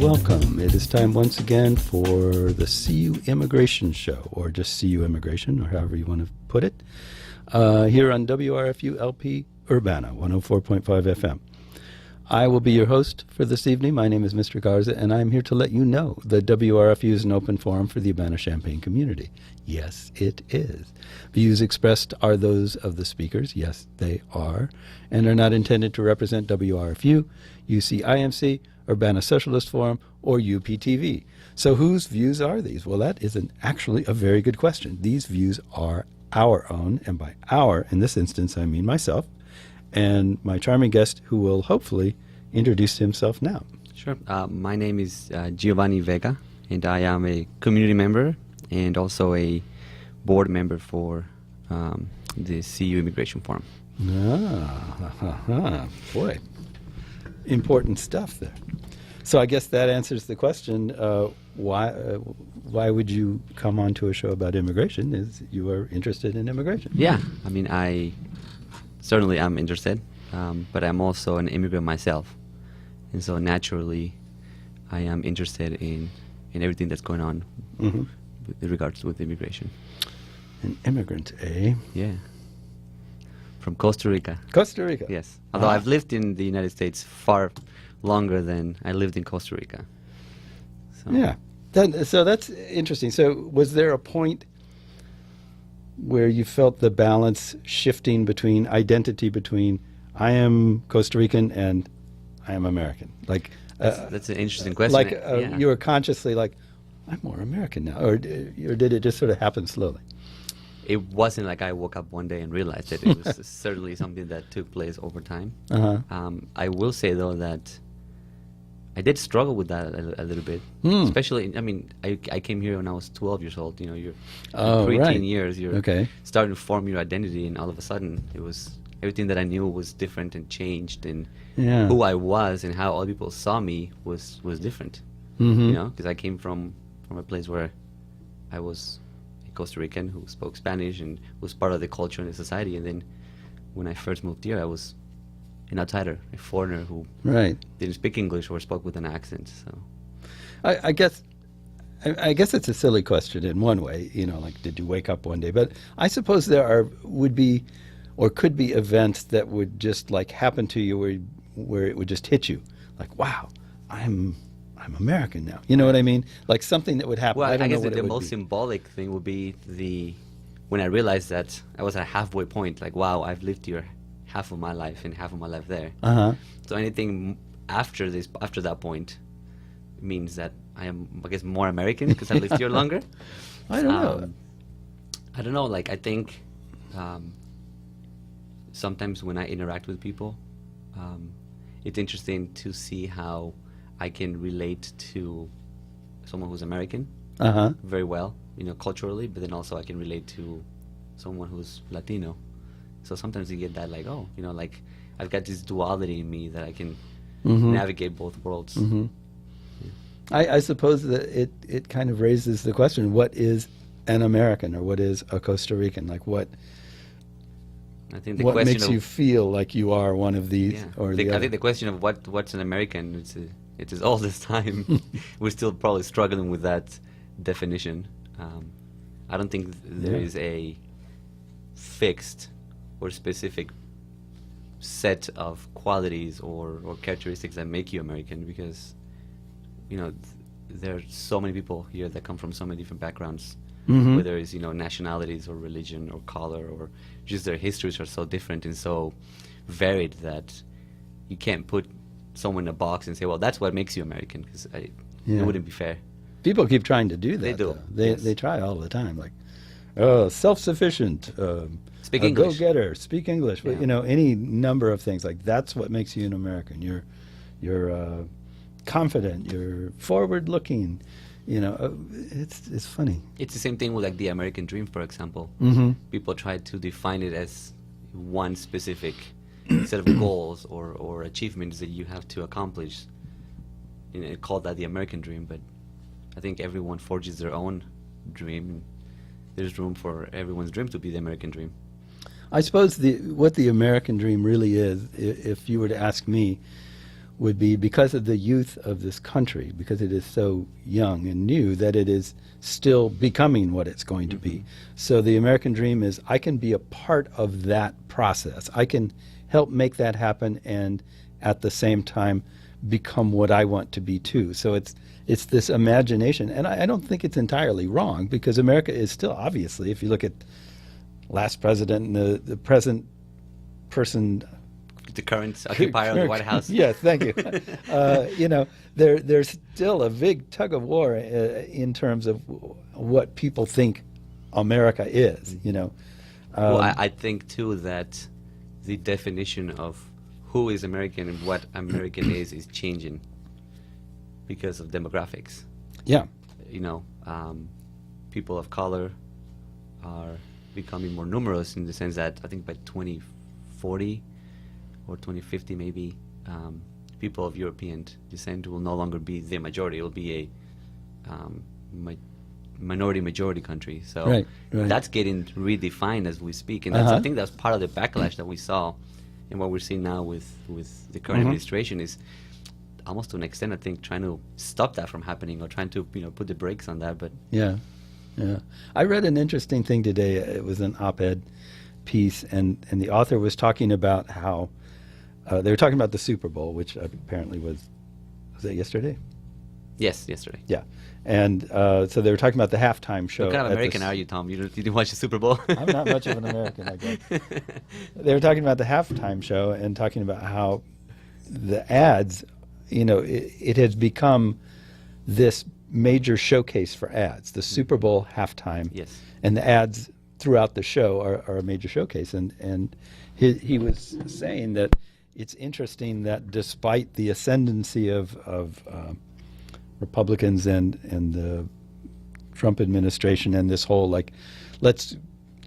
welcome. It is time once again for the CU Immigration Show, or just CU Immigration, or however you want to put it, here on WRFU LP Urbana, 104.5 FM. I will be your host for this evening. My name is Mr. Garza, and I'm here to let you know that WRFU is an open forum for the Urbana-Champaign community. Yes, it is. Views expressed are those of the speakers. Yes, they are, and are not intended to represent WRFU, UCIMC, Urbana Socialist Forum, or UPTV. So whose views are these? Well, that is actually a very good question. These views are our own, and by our, in this instance, I mean myself, and my charming guest, who will hopefully introduce himself now. Sure. My name is Geovanny Vega, and I am a community member and also a board member for the CU Immigration Forum. Boy, important stuff there. So I guess that answers the question, why would you come on to a show about immigration? Is you are interested in immigration? Yeah, I mean, I certainly am interested, but I'm also an immigrant myself. And so naturally, I am interested in everything that's going on with regards with immigration. An immigrant, eh? Yeah. From Costa Rica. Costa Rica? Yes. Although I've lived in the United States far longer than I lived in Costa Rica. So. Yeah. So that's interesting. So was there a point where you felt the balance shifting between identity between I am Costa Rican and I am American? Like that's an interesting question. Like yeah. You were consciously like, I'm more American now, or did it just sort of happen slowly? It wasn't like I woke up one day and realized it. It was certainly something that took place over time. I will say, though, that I did struggle with that a little bit. Especially, I mean, I came here when I was 12 years old. You know, you're pre-teen years. You're starting to form your identity, and all of a sudden, it was everything that I knew was different and changed, and who I was and how other people saw me was different. You know, because I came from a place where I was Costa Rican who spoke Spanish and was part of the culture and the society, and then when I first moved here, I was an outsider, a foreigner who didn't speak English or spoke with an accent. So, I guess it's a silly question in one way. You know, like, did you wake up one day? But I suppose there would be or could be events that would just like happen to you where it would just hit you, like, wow, I'm American now. You know what I mean? Like something that would happen. Well, I guess the most symbolic thing would be when I realized that I was at a halfway point. Like, wow, I've lived here half of my life and half of my life there. So anything after that point means that I am, I guess, more American because I lived here longer. I don't know. I don't know. Like, I think sometimes when I interact with people, it's interesting to see how I can relate to someone who's American very well, you know, culturally, but then also I can relate to someone who's Latino. So sometimes you get that, like, oh, you know, like I've got this duality in me that I can navigate both worlds. I suppose that it kind of raises the question, what is an American or what is a Costa Rican? Like what makes you feel like you are one of these or the other? I think the question of what's an American, it is all this time. We're still probably struggling with that definition. I don't think there is a fixed or specific set of qualities or characteristics that make you American, because, you know, there are so many people here that come from so many different backgrounds, whether it's, you know, nationalities or religion or color or just their histories are so different and so varied that you can't put someone in a box and say, well, that's what makes you American, because it wouldn't be fair. People keep trying to do that. They do. They try all the time, like self-sufficient, speak English, go-getter, speak English. But you know, any number of things, like that's what makes you an American. You're confident. You're forward-looking. You know, it's funny. It's the same thing with like the American dream, for example. People try to define it as one specific set of goals or achievements that you have to accomplish. You know, call that the American dream, but I think everyone forges their own dream. There's room for everyone's dream to be the American dream. I suppose what the American dream really is, if you were to ask me, would be because of the youth of this country, because it is so young and new, that it is still becoming what it's going to be. So the American dream is, I can be a part of that process. I can help make that happen and at the same time become what I want to be too. So it's this imagination. And I don't think it's entirely wrong, because America is still, obviously, if you look at last president and the present person, the current occupier of the White House. Yes, thank you. There's still a big tug of war in terms of what people think America is. Well, I think too that the definition of who is American and what American is changing because of demographics. Yeah. People of color are becoming more numerous, in the sense that I think by 2040 or 2050 maybe, people of European descent will no longer be the majority. It will be a minority-majority country. So right. that's getting redefined as we speak. And I think that's part of the backlash that we saw, and what we're seeing now with the current administration is, almost to an extent, I think, trying to stop that from happening, or trying to put the brakes on that. But yeah. I read an interesting thing today. It was an op-ed piece, and the author was talking about how they were talking about the Super Bowl, which apparently was that yesterday? Yes, yesterday. Yeah. And so they were talking about the halftime show. What kind of American are you, Tom? You didn't watch the Super Bowl? I'm not much of an American, I guess. They were talking about the halftime show and talking about how the ads, it has become this major showcase for ads. The Super Bowl halftime. Yes. And the ads throughout the show are a major showcase. And he was saying that it's interesting that despite the ascendancy of Republicans and the Trump administration, and this whole let's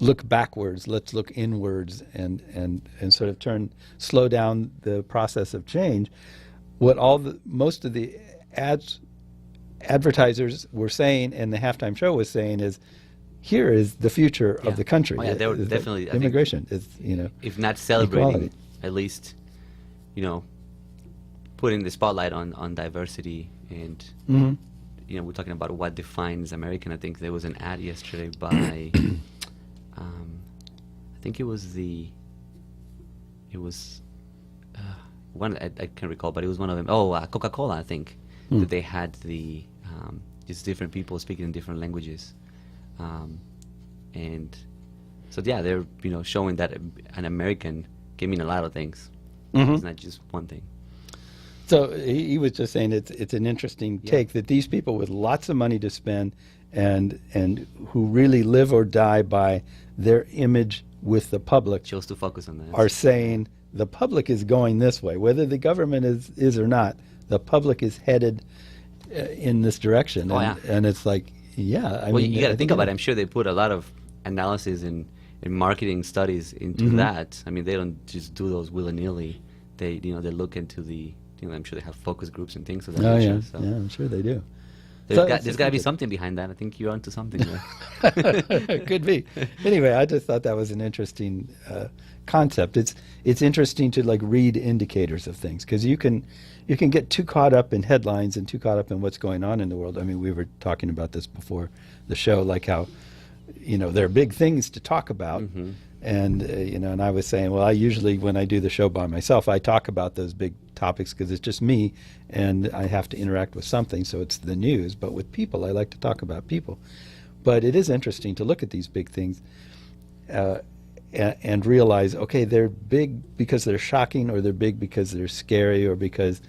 look backwards, let's look inwards, and sort of slow down the process of change, what most of the advertisers were saying and the halftime show was saying is, here is the future of the country. Oh, yeah, they were definitely immigration. It's if not celebrating, equality. At least putting the spotlight on diversity, and we're talking about what defines American. I think there was an ad yesterday by I think it was one, I can't recall, but it was one of them. Coca-Cola, I think, that they had just different people speaking in different languages. And so they're showing that an American can mean a lot of things. It's not just one thing. So he was just saying it's an interesting take that these people with lots of money to spend and who really live or die by their image with the public chose to focus on that, are saying the public is going this way, whether the government is or not. The public is headed in this direction, and it's like, you got to think about it. I'm sure they put a lot of analysis and marketing studies into that. I mean, they don't just do those willy-nilly. They they look into the. I'm sure they have focus groups and things of that nature. So. Yeah, I'm sure they do. There's got to be something behind that. I think you're onto something there. Could be. Anyway, I just thought that was an interesting concept. It's interesting to read indicators of things, because you can get too caught up in headlines and too caught up in what's going on in the world. I mean, we were talking about this before the show, like how there are big things to talk about. And and I was saying, well, I usually, when I do the show by myself, I talk about those big topics because it's just me and I have to interact with something, so it's the news. But with people, I like to talk about people. But it is interesting to look at these big things and realize, okay, they're big because they're shocking, or they're big because they're scary, or because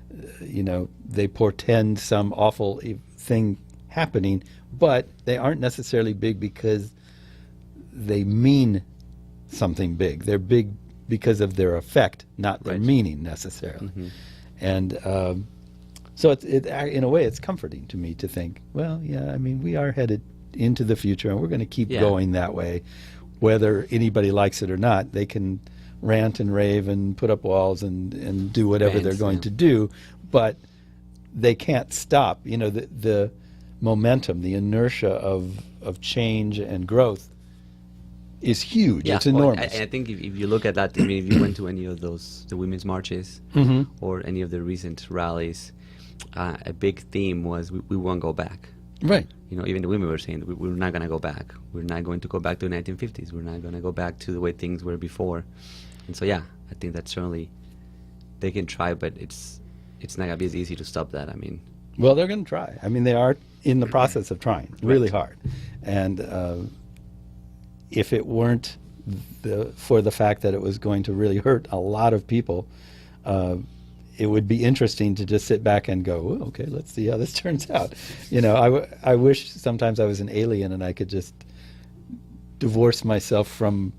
they portend some awful thing happening, but they aren't necessarily big because they mean something big. They're big because of their effect, not their meaning necessarily. And so it in a way, it's comforting to me to think, well, I mean, we are headed into the future, and we're going to keep going that way, whether anybody likes it or not. They can rant and rave and put up walls and do whatever they're going to do, but they can't stop. The momentum, the inertia of change and growth is huge. Yeah, it's enormous. I think if you look at that, I mean, if you went to any of those, the women's marches or any of the recent rallies, a big theme was we won't go back. Right. You know, even the women were saying we're not going to go back. We're not going to go back to the 1950s. We're not going to go back to the way things were before. And so, yeah, I think that certainly they can try, but it's not going to be as easy to stop that. I mean, well, they're going to try. I mean, they are in the process of trying really hard. And if it weren't for the fact that it was going to really hurt a lot of people, it would be interesting to just sit back and go, oh, okay, let's see how this turns out. You know, I wish sometimes I was an alien and I could just divorce myself from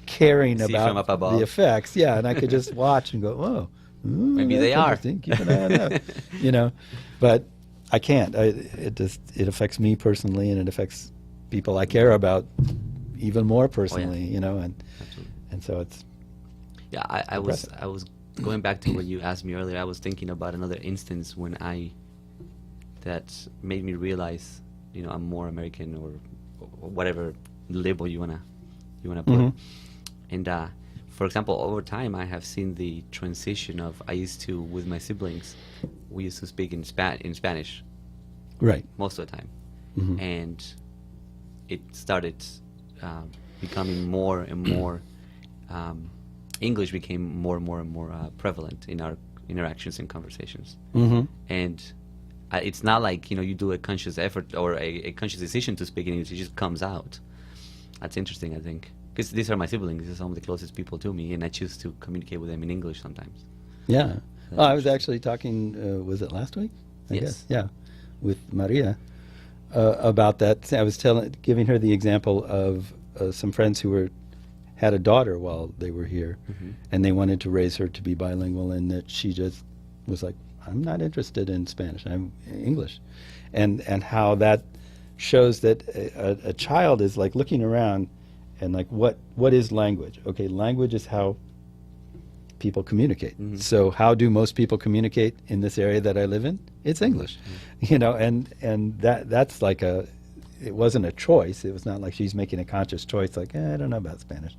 caring about the effects. Yeah, and I could just watch and go, oh, maybe they are. Keep an eye on that. You know, but I can't. It affects me personally, and it affects people I care about even more personally. You know, and so it's. Yeah, I was going back to what you asked me earlier. I was thinking about another instance when that made me realize, you know, I'm more American or whatever label you wanna put. And for example, over time, I have seen the transition of with my siblings, we used to speak in Spanish, right, most of the time, and it started becoming more and more. English became more and more prevalent in our interactions and conversations, and it's not like, you know, you do a conscious effort or a conscious decision to speak in English; it just comes out. That's interesting, I think. Because these are my siblings, these are some of the closest people to me, and I choose to communicate with them in English sometimes. Yeah. I was actually talking, was it last week? I guess. Yeah, with Maria about that. I was giving her the example of some friends who had a daughter while they were here, and they wanted to raise her to be bilingual, and that she just was like, I'm not interested in Spanish, I'm English. And how that shows that a child is like looking around and like, what is language? Okay, language is how people communicate. So how do most people communicate in this area that I live in? It's English. You know, and that's like it wasn't a choice. It was not like she's making a conscious choice like, I don't know about Spanish.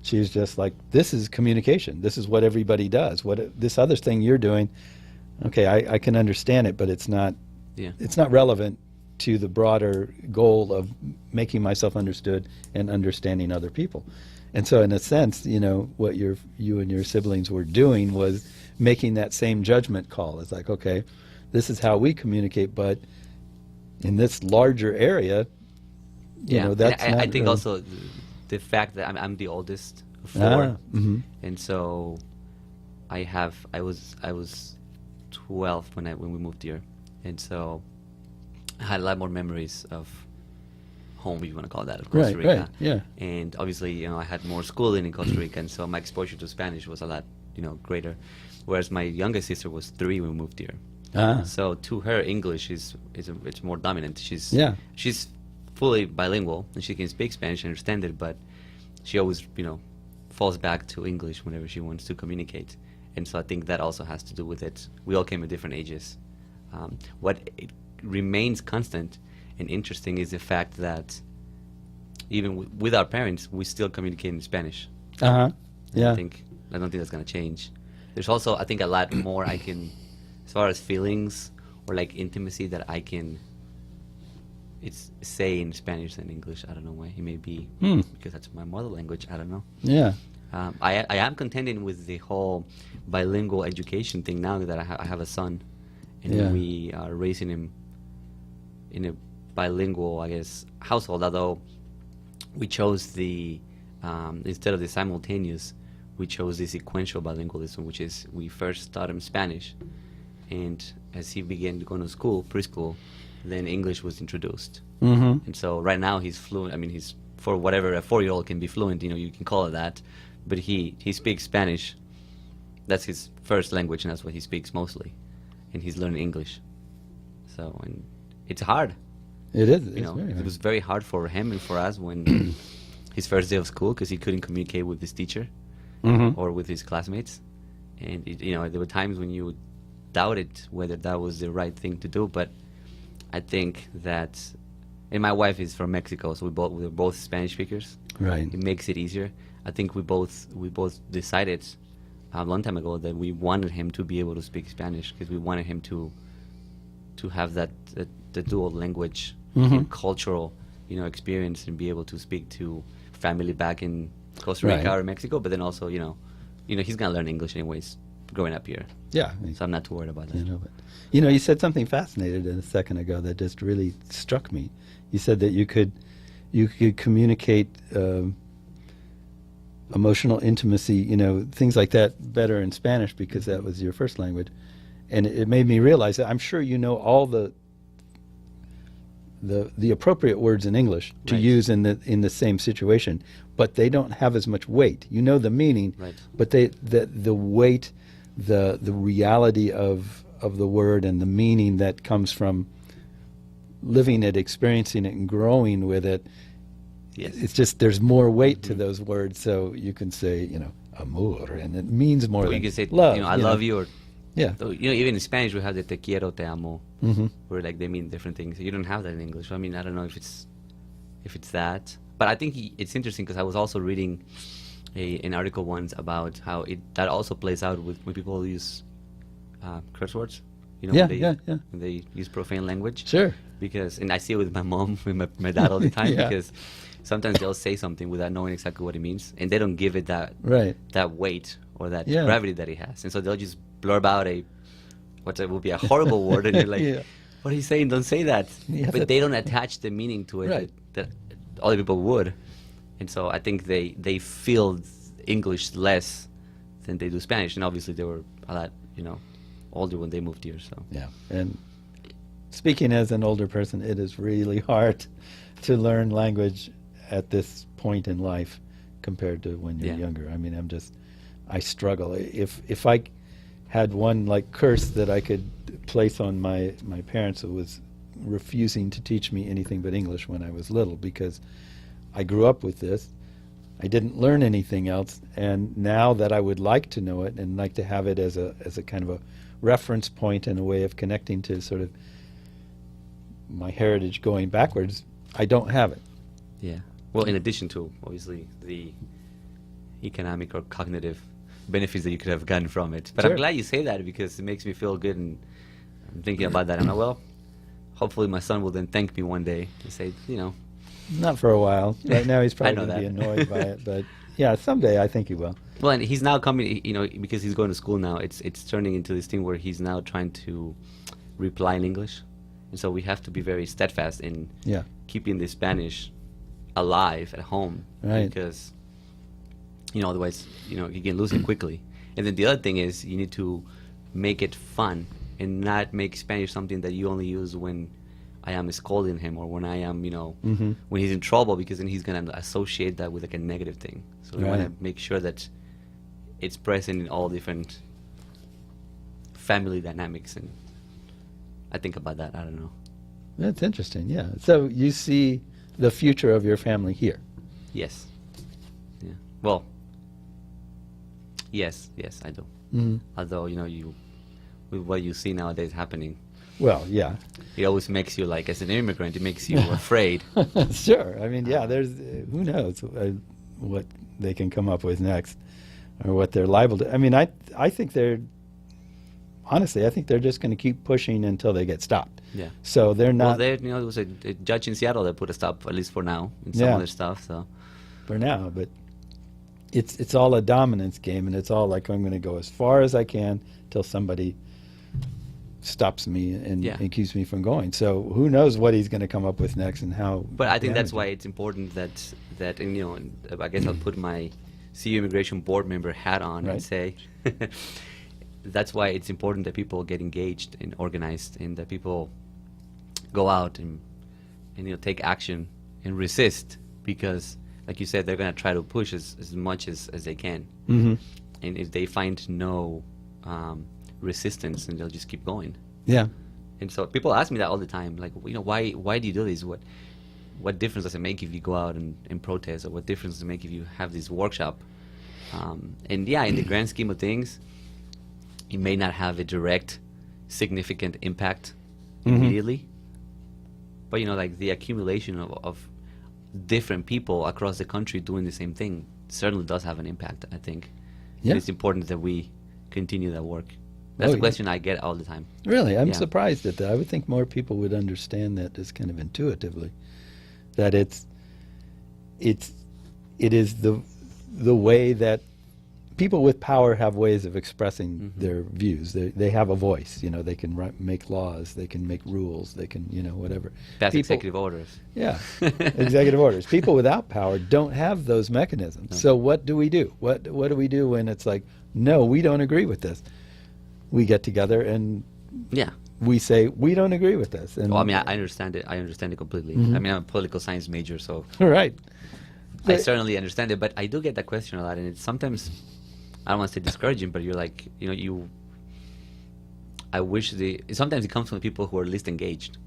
She was just like, this is communication. This is what everybody does. This other thing you're doing, okay, I can understand it, but it's not relevant to the broader goal of making myself understood and understanding other people. And so in a sense, you know, what you and your siblings were doing was making that same judgment call. It's like, okay, this is how we communicate, but in this larger area, you know, that's I think also the fact that I'm the oldest of four, and so I was 12 when we moved here, and so I had a lot more memories of home, if you want to call that, of Costa Rica. Right, yeah. And obviously, you know, I had more schooling in Costa Rica, and so my exposure to Spanish was a lot, you know, greater. Whereas my youngest sister was 3 when we moved here. So to her, English it's more dominant. She's fully bilingual, and she can speak Spanish and understand it, but she always, you know, falls back to English whenever she wants to communicate. And so I think that also has to do with it. We all came at different ages. What remains constant and interesting is the fact that even with our parents, we still communicate in Spanish. Yeah. I don't think that's going to change. There's also, I think, a lot more I can, as far as feelings or like intimacy, that I can say in Spanish than English. I don't know why. It may be because that's my mother language. I don't know. Yeah. I am contending with the whole bilingual education thing now that I have a son, and we are raising him in a bilingual, I guess, household. Although we chose the instead of the simultaneous, we chose the sequential bilingualism, which is we first taught him Spanish, and as he began going to school, preschool, then English was introduced. And so right now he's fluent. I mean, he's, for whatever a 4-year-old can be fluent, you know, you can call it that, but he speaks Spanish. That's his first language, and that's what he speaks mostly, and he's learning English. So, and it's hard. It is. You know, it was very hard for him and for us when his first day of school, because he couldn't communicate with his teacher or with his classmates, and you know, there were times when you doubted whether that was the right thing to do. But I think that And my wife is from Mexico, so we're both Spanish speakers. Right. It makes it easier. I think we both decided a long time ago that we wanted him to be able to speak Spanish because we wanted him to have that the dual language and cultural experience and be able to speak to family back in Costa Rica or Mexico, but then also he's gonna learn English anyways growing up here. Yeah. So I'm not too worried about that. But, you said something fascinating a second ago that just really struck me. You said that you could communicate emotional intimacy, things like that better in Spanish because that was your first language. And it made me realize that I'm sure you know all the appropriate words in English to use in the same situation, but they don't have as much weight. You know the meaning, but the weight, the reality of the word and the meaning that comes from living it, experiencing it, and growing with it. Yes. It's just there's more weight to those words, so you can say amor, and it means more than you can say love. I love you, or so, even in Spanish we have the te quiero, te amo, where like they mean different things. You don't have that in English. I mean, I don't know if it's that, but I think it's interesting because I was also reading an article once about how that also plays out when people use curse words. When they use profane language. Sure. And I see it with my mom, with my dad all the time, because sometimes they'll say something without knowing exactly what it means, and they don't give it that weight or that gravity that it has, and so they'll just blurb out what will be a horrible word, and you're like, what are you saying? Don't say that. But they don't attach the meaning to it that other people would, and so I think they feel English less than they do Spanish, and obviously they were a lot older when they moved here. So and speaking as an older person, it is really hard to learn language at this point in life compared to when you're younger. I mean, I struggle. If I had one curse that I could place on my parents, it was refusing to teach me anything but English when I was little, because I grew up with this. I didn't learn anything else, and now that I would like to know it and like to have it as a kind of a reference point and a way of connecting to sort of my heritage going backwards, I don't have it. Yeah. Well, in addition to obviously the economic or cognitive benefits that you could have gotten from it. But I'm glad you say that because it makes me feel good, and I'm thinking about that. I'm like, well, hopefully my son will then thank me one day and say, Not for a while. Right now he's probably going to be annoyed by it, but yeah, someday I think he will. Well, and he's now coming, because he's going to school now, it's turning into this thing where he's now trying to reply in English. And so we have to be very steadfast in keeping the Spanish alive at home. Right. Because, otherwise, you can lose it quickly. And then the other thing is you need to make it fun and not make Spanish something that you only use when I am scolding him or when I am, when he's in trouble, because then he's going to associate that with a negative thing. So we want to make sure that it's present in all different family dynamics, and I think about that. I don't know. That's interesting. Yeah. So you see the future of your family here? Yes. Yeah. Well. Yes, I do. Although with what you see nowadays happening. Well, yeah. It always makes you as an immigrant, it makes you afraid. Sure. I mean, there's who knows what they can come up with next, or what they're liable to. I mean, I think honestly, I think they're just going to keep pushing until they get stopped. Yeah. So they're not. Well, there was a judge in Seattle that put a stop, at least for now, in some other stuff. So. For now, but it's all a dominance game, and it's all I'm going to go as far as I can till somebody stops me and keeps me from going. So who knows what he's going to come up with next and how. But I think that's why it's important that and I guess I'll put my CU Immigration Board member hat on and say that's why it's important that people get engaged and organized, and that people go out and take action and resist, because like you said, they're going to try to push as much as they can. And if they find no resistance, then they'll just keep going. Yeah. And so people ask me that all the time, like, why do you do this? What difference does it make if you go out and protest, or what difference does it make if you have this workshop? And in the grand scheme of things, it may not have a direct, significant impact immediately, But like the accumulation of different people across the country doing the same thing certainly does have an impact, I think. Yeah. And it's important that we continue that work. That's a question I get all the time. Really? I'm surprised at that. I would think more people would understand that just kind of intuitively, that it is the way that people with power have ways of expressing their views. They have a voice. They can make laws, they can make rules, they can, whatever. Pass executive orders. Yeah, executive orders. People without power don't have those mechanisms. No. So what do we do? What do we do when it's like, no, we don't agree with this? We get together and we say, we don't agree with this. And I understand it. I understand it completely. I'm a political science major, so right. I certainly understand it. But I do get that question a lot, and it's sometimes, I don't want to say discouraging, but you're like, I wish sometimes it comes from the people who are least engaged.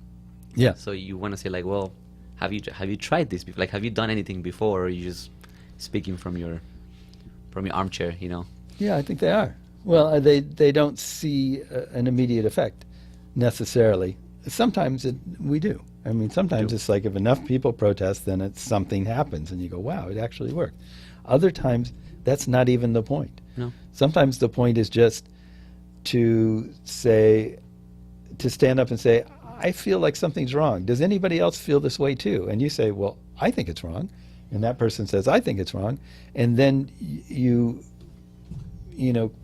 Yeah. So you want to say like, well, have you tried this before? Like, have you done anything before, or are you just speaking from your armchair? Yeah, I think they are. Well, they don't see an immediate effect necessarily. Sometimes we do. I mean, sometimes it's like if enough people protest, then something happens, and you go, wow, it actually worked. Other times, that's not even the point. No. Sometimes the point is just to stand up and say, I feel like something's wrong. Does anybody else feel this way too? And you say, well, I think it's wrong. And that person says, I think it's wrong. And then you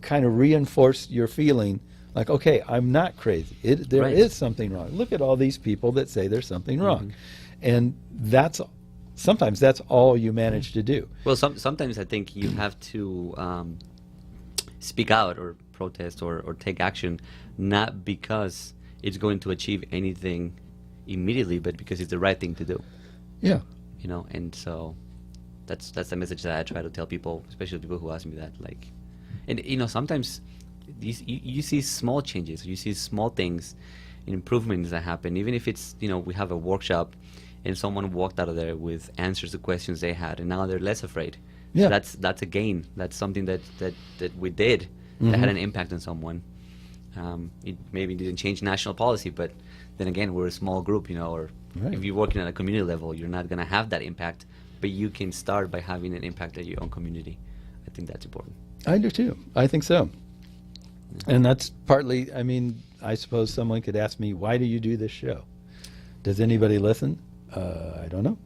kind of reinforce your feeling like, okay, I'm not crazy. There is something wrong. Look at all these people that say there's something wrong. And sometimes that's all you manage to do. Well, sometimes I think you have to speak out or protest or take action, not because it's going to achieve anything immediately, but because it's the right thing to do. Yeah. And so that's the message that I try to tell people, especially people who ask me that. Like, and sometimes you see small changes, you see small things, improvements that happen. Even if it's we have a workshop, and someone walked out of there with answers to questions they had, and now they're less afraid. Yeah. That's a gain. That's something that we did that had an impact on someone. It maybe didn't change national policy, but then again, we're a small group, or if you're working at a community level, you're not going to have that impact, but you can start by having an impact at your own community. I think that's important. I do too. I think so. And that's partly, I suppose someone could ask me, why do you do this show? Does anybody listen? I don't know.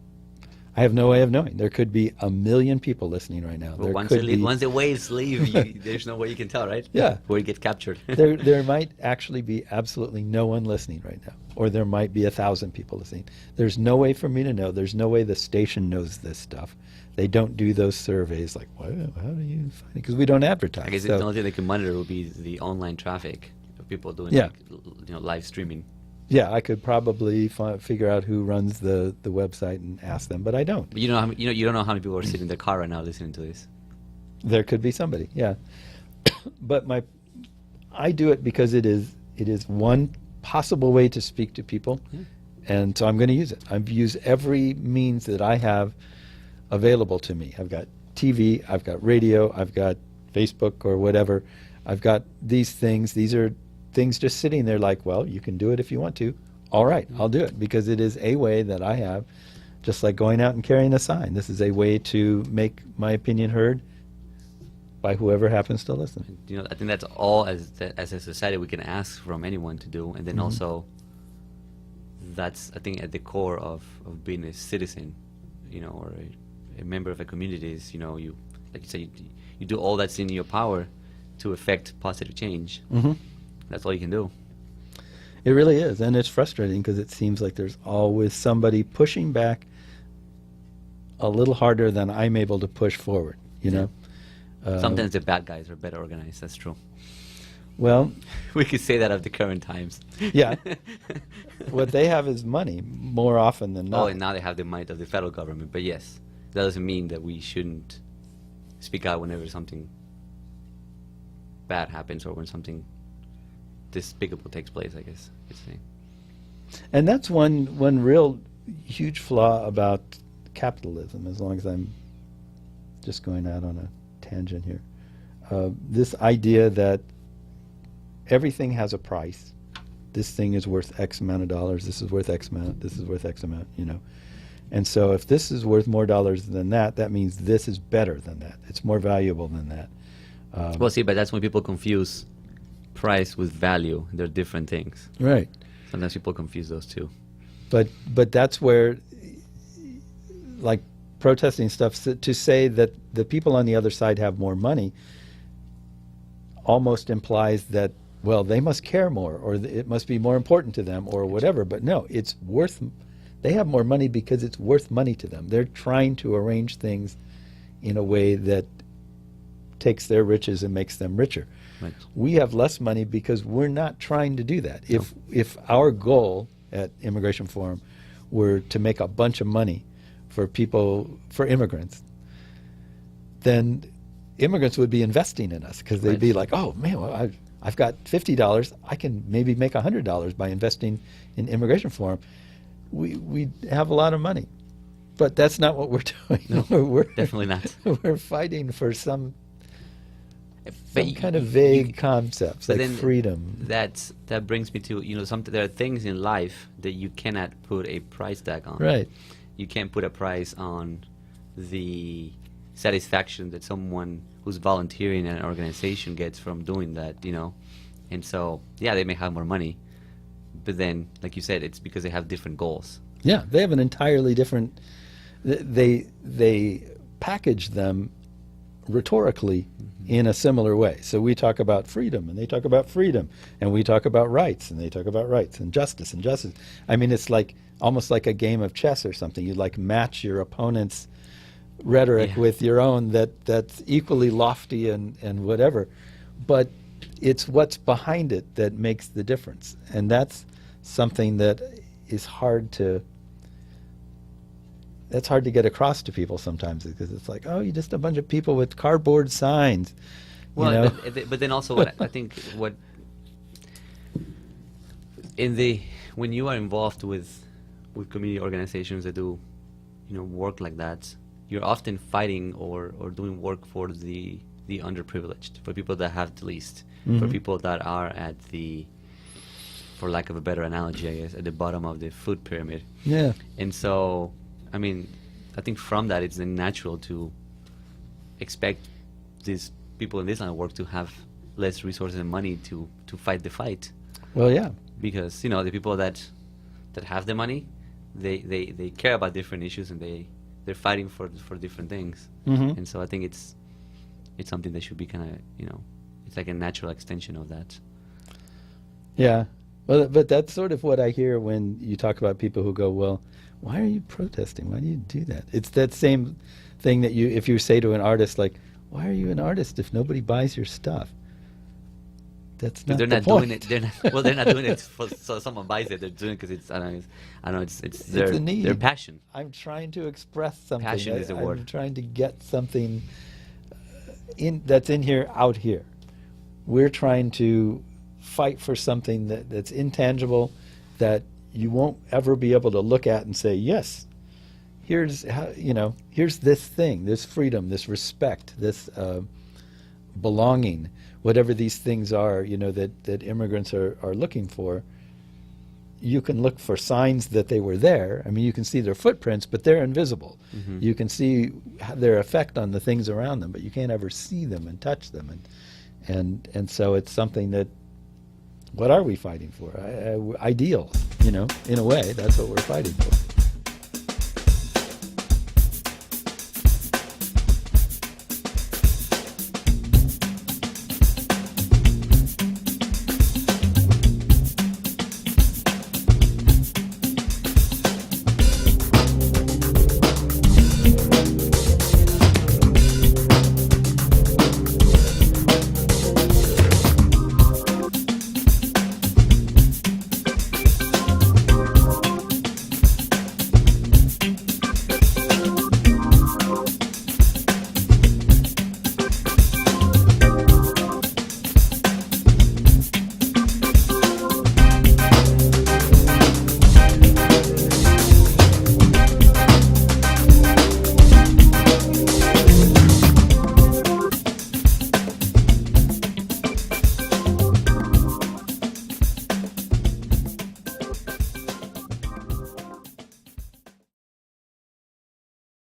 I have no way of knowing. There could be 1 million people listening right now. Well, once the waves leave, there's no way you can tell, right? Yeah. Where you get captured. there might actually be absolutely no one listening right now. Or there might be 1,000 people listening. There's no way for me to know. There's no way the station knows this stuff. They don't do those surveys like, how do you find it? Because we don't advertise. I guess the only thing they can monitor would be the online traffic of people doing live streaming. Yeah, I could probably figure out who runs the website and ask them, but I don't. But you don't know how many people are sitting in their car right now listening to this. There could be somebody, yeah. But I do it because it is one possible way to speak to people, and so I'm going to use it. I've used every means that I have available to me. I've got TV, I've got radio, I've got Facebook or whatever. I've got these things. These are things just sitting there like, well, you can do it if you want to. All right, I'll do it, because it is a way that I have, just like going out and carrying a sign. This is a way to make my opinion heard by whoever happens to listen. I think that's all as a society we can ask from anyone to do. And then also, that's, I think, at the core of being a citizen, or a member of a community is, you, like you say, you do all that's in your power to affect positive change. That's all you can do. It really is, and it's frustrating because it seems like there's always somebody pushing back a little harder than I'm able to push forward, know? Sometimes the bad guys are better organized, that's true. Well, we could say that of the current times. Yeah. What they have is money more often than not. Oh, and now they have the might of the federal government, but yes, that doesn't mean that we shouldn't speak out whenever something bad happens or when something despicable takes place, I guess you'd say. And that's one real huge flaw about capitalism, as long as I'm just going out on a tangent here. This idea that everything has a price this thing is worth X amount of dollars, this is worth X amount, this is worth X amount, you know. And so if this is worth more dollars than that, that means this is better than that. It's more valuable than that. Well, see, but that's when people confuse price with value. They're different things. Right. Sometimes people confuse those two. But that's where, like, protesting stuff, to say that the people on the other side have more money almost implies that, well, they must care more, or it must be more important to them, or whatever. But no, it's worth, they have more money because it's worth money to them. They're trying to arrange things in a way that takes their riches and makes them richer. Right. We have less money because we're not trying to do that. No. If our goal at Immigration Forum were to make a bunch of money for immigrants, then immigrants would be investing in us, because they'd be like, oh man, well, I've got $50, I can maybe make $100 by investing in Immigration Forum. We have a lot of money, but that's not what we're doing. No, we're definitely not. We're fighting for some kind of vague concepts like freedom. That brings me to, there are things in life that you cannot put a price tag on. Right. You can't put a price on the satisfaction that someone who's volunteering in an organization gets from doing that, And so, yeah, they may have more money, but then, like you said, it's because they have different goals. Yeah, they have an entirely different. They package them rhetorically in a similar way. So we talk about freedom, and they talk about freedom, and we talk about rights, and they talk about rights, and justice. I mean, it's like almost like a game of chess or something. You like match your opponent's rhetoric with your own that's equally lofty and whatever, but it's what's behind it that makes the difference, and that's something that is hard to get across to people sometimes, because it's like, oh, you're just a bunch of people with cardboard signs. Well, but then also what I think when you are involved with community organizations that do work like that, you're often fighting or doing work for the underprivileged, for people that have the least, for people that are at the, for lack of a better analogy, I guess, at the bottom of the food pyramid. Yeah. And so, I mean, I think from that it's then natural to expect these people in this line of work to have less resources and money to fight the fight. Well, yeah. Because, the people that have the money, they care about different issues, and they're fighting for different things. And so I think it's something that should be kind of, it's like a natural extension of that. Yeah. Well, but that's sort of what I hear when you talk about people who go, well, why are you protesting? Why do you do that? It's that same thing that if you say to an artist, like, why are you an artist if nobody buys your stuff? That's not the point. Doing it. They're not doing it so someone buys it. They're doing it because it's their passion. I'm trying to express something. Passion is the word. I'm trying to get something that's in here out here. We're trying to fight for something that's intangible, that you won't ever be able to look at and say, yes, here's this thing, this freedom, this respect, this belonging, whatever these things are, that immigrants are looking for. You can look for signs that they were there. I mean, you can see their footprints, but they're invisible. You can see their effect on the things around them, but you can't ever see them and touch them. And so it's something that, what are we fighting for? Ideals, in a way, that's what we're fighting for.